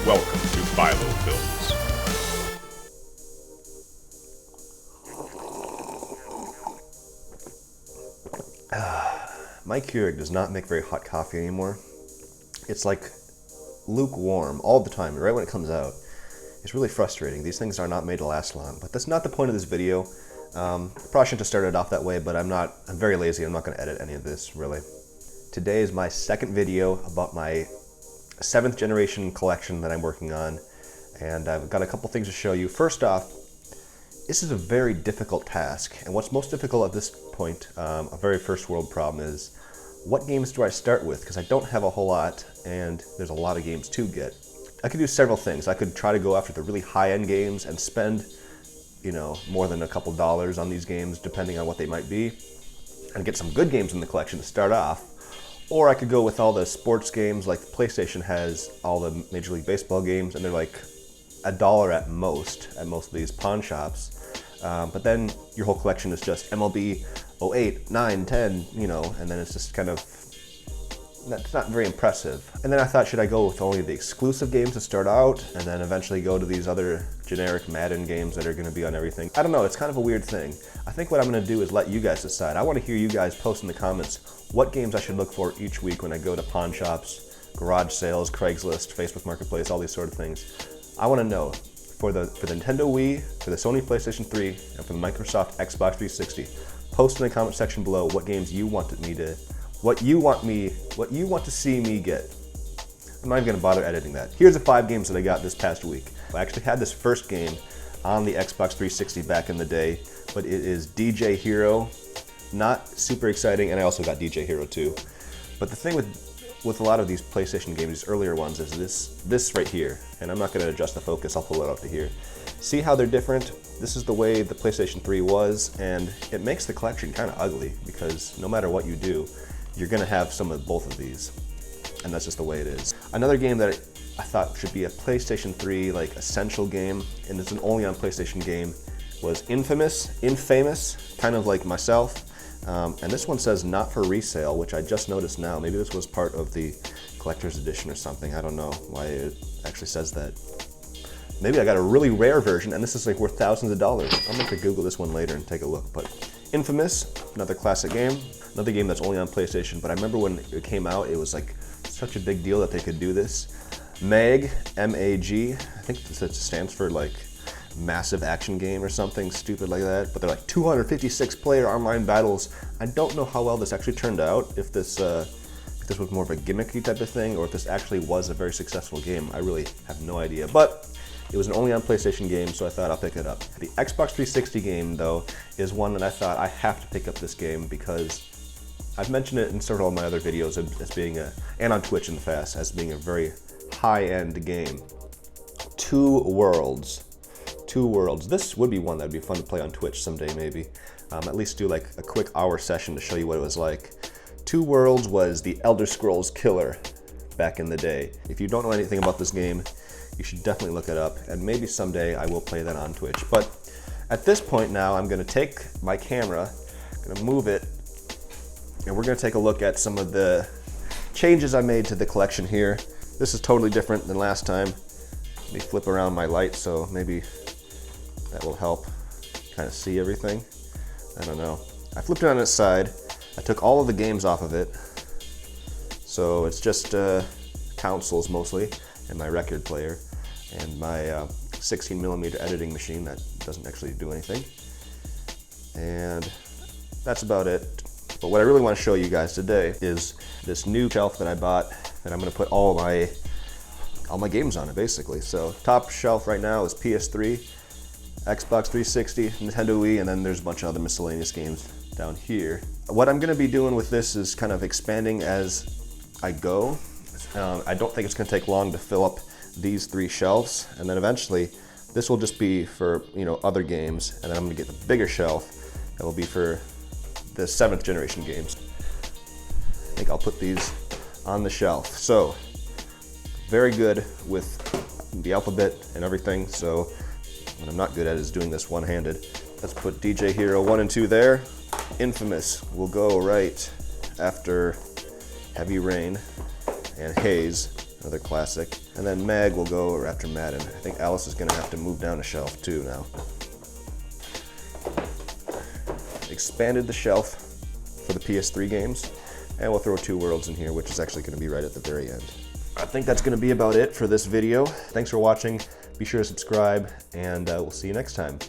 Welcome to Philo Films. My Keurig does not make very hot coffee anymore. It's like lukewarm all the time, right when it comes out. It's really frustrating. These things are not made to last long, but that's not the point of this video. I probably shouldn't have started off that way, but I'm very lazy. I'm not going to edit any of this, really. Today is my second video about my 7th generation collection that I'm working on, and I've got a couple things to show you. First off, this is a very difficult task, and what's most difficult at this point, a very first world problem, is what games do I start with? Because I don't have a whole lot, and there's a lot of games to get. I could do several things. I could try to go after the really high-end games and spend, more than a couple dollars on these games, depending on what they might be, and get some good games in the collection to start off. Or I could go with all the sports games, like PlayStation has all the Major League Baseball games, and they're like $1 at most of these pawn shops. But then your whole collection is just MLB 08, 9, 10, and then it's just kind of, that's not very impressive. And then I thought, should I go with only the exclusive games to start out, and then eventually go to these other generic Madden games that are going to be on everything? I don't know, it's kind of a weird thing. I think what I'm going to do is let you guys decide. I want to hear you guys post in the comments what games I should look for each week when I go to pawn shops, garage sales, Craigslist, Facebook Marketplace, all these sort of things. I want to know, for the Nintendo Wii, for the Sony PlayStation 3, and for the Microsoft Xbox 360, post in the comment section below what games you want what you want to see me get. I'm not even going to bother editing that. Here's the 5 games that I got this past week. I actually had this first game on the Xbox 360 back in the day, but it is DJ Hero. Not super exciting, and I also got DJ Hero 2. But the thing with a lot of these PlayStation games, these earlier ones, is this right here. And I'm not going to adjust the focus, I'll pull it up to here. See how they're different? This is the way the PlayStation 3 was, and it makes the collection kind of ugly, because no matter what you do, you're going to have some of both of these. And that's just the way it is. Another game that I thought should be a PlayStation 3 like essential game, and it's an only on PlayStation game, was Infamous, kind of like myself. And this one says not for resale, which I just noticed now. Maybe this was part of the collector's edition or something. I don't know why it actually says that. Maybe I got a really rare version and this is like worth thousands of dollars. I'm going to Google this one later and take a look. But Infamous, another classic game. Another game that's only on PlayStation, but I remember when it came out, it was like such a big deal that they could do this. MAG, M-A-G, I think it stands for like massive action game or something stupid like that, but they're like 256 player online battles. I don't know how well this actually turned out, if this was more of a gimmicky type of thing, or if this actually was a very successful game. I really have no idea, but it was an only on PlayStation game, so I thought I'll pick it up. The Xbox 360 game, though, is one that I thought I have to pick up this game because I've mentioned it in several of my other videos as being and on Twitch in the past, as being a very high-end game. Two Worlds. This would be one that would be fun to play on Twitch someday, maybe. At least do like a quick hour session to show you what it was like. Two Worlds was the Elder Scrolls killer back in the day. If you don't know anything about this game, you should definitely look it up, and maybe someday I will play that on Twitch. But at this point now, I'm going to take my camera, I'm going to move it, and we're going to take a look at some of the changes I made to the collection here. This is totally different than last time. Let me flip around my light so maybe that will help kind of see everything. I don't know. I flipped it on its side. I took all of the games off of it. So it's just consoles mostly, and my record player, and my 16mm editing machine that doesn't actually do anything. And that's about it. But what I really want to show you guys today is this new shelf that I bought, and I'm going to put all my games on it, basically. So top shelf right now is PS3, Xbox 360, Nintendo Wii, and then there's a bunch of other miscellaneous games down here. What I'm going to be doing with this is kind of expanding as I go. I don't think it's going to take long to fill up these 3 shelves, and then eventually this will just be for other games, and then I'm going to get the bigger shelf that will be for the 7th generation games. I think I'll put these on the shelf. So very good with the alphabet and everything, so what I'm not good at is doing this one-handed. Let's put DJ Hero 1 and 2 there. Infamous will go right after Heavy Rain and Haze. another classic. And then Meg will go after Madden. I think Alice is gonna have to move down a shelf too now. Expanded the shelf for the PS3 games, and we'll throw 2 Worlds in here, which is actually gonna be right at the very end. I think that's gonna be about it for this video. Thanks for watching. Be sure to subscribe, and we'll see you next time.